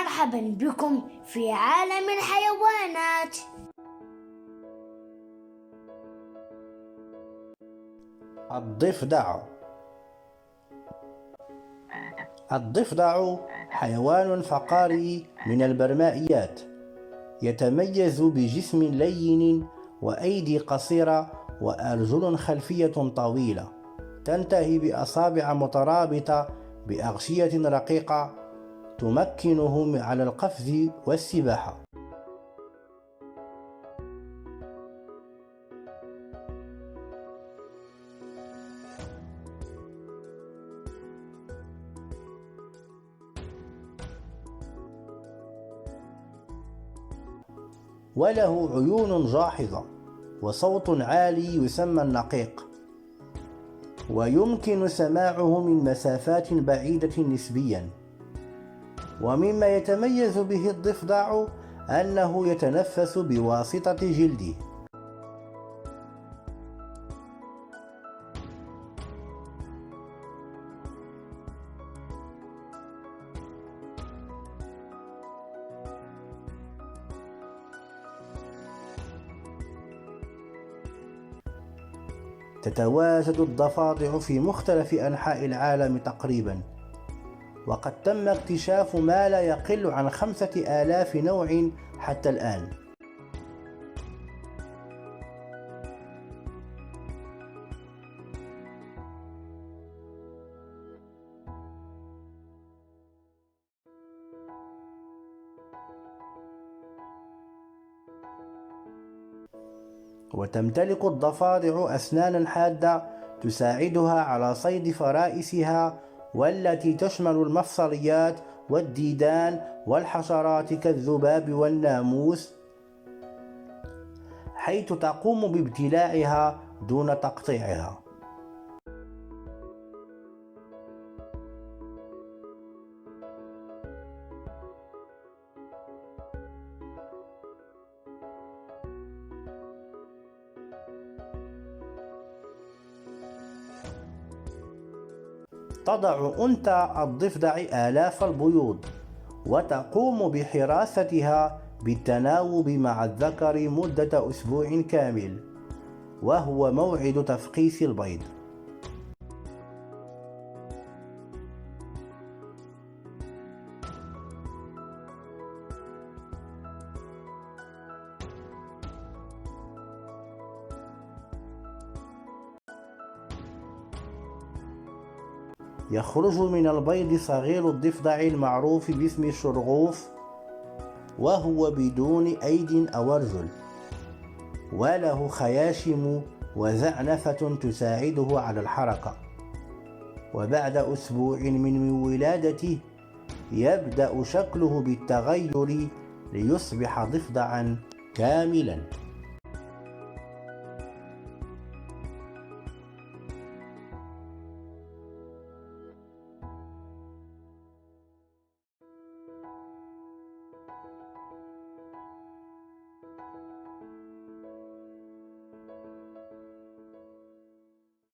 مرحبا بكم في عالم الحيوانات. الضفدع. الضفدع حيوان فقاري من البرمائيات، يتميز بجسم لين وأيدي قصيرة وأرجل خلفية طويلة تنتهي بأصابع مترابطة بأغشية رقيقة تمكنه على القفز والسباحة. وله عيون جاحظة وصوت عالي يسمى النقيق، ويمكن سماعه من مسافات بعيدة نسبيا. ومما يتميز به الضفدع أنه يتنفس بواسطة جلده. تتواجد الضفادع في مختلف أنحاء العالم تقريبا، وقد تم اكتشاف ما لا يقل عن 5000 نوع حتى الآن. وتمتلك الضفادع أسنانا حادة تساعدها على صيد فرائسها، والتي تشمل المفصليات والديدان والحشرات كالذباب والناموس، حيث تقوم بابتلاعها دون تقطيعها. تضع أنثى الضفدع آلاف البيوض، وتقوم بحراستها بالتناوب مع الذكر مدة أسبوع كامل، وهو موعد تفقيس البيض. يخرج من البيض صغير الضفدع المعروف باسم الشرغوف، وهو بدون أيد أو أرجل، وله خياشم وزعنفة تساعده على الحركة. وبعد أسبوع من ولادته يبدأ شكله بالتغير ليصبح ضفدعا كاملا.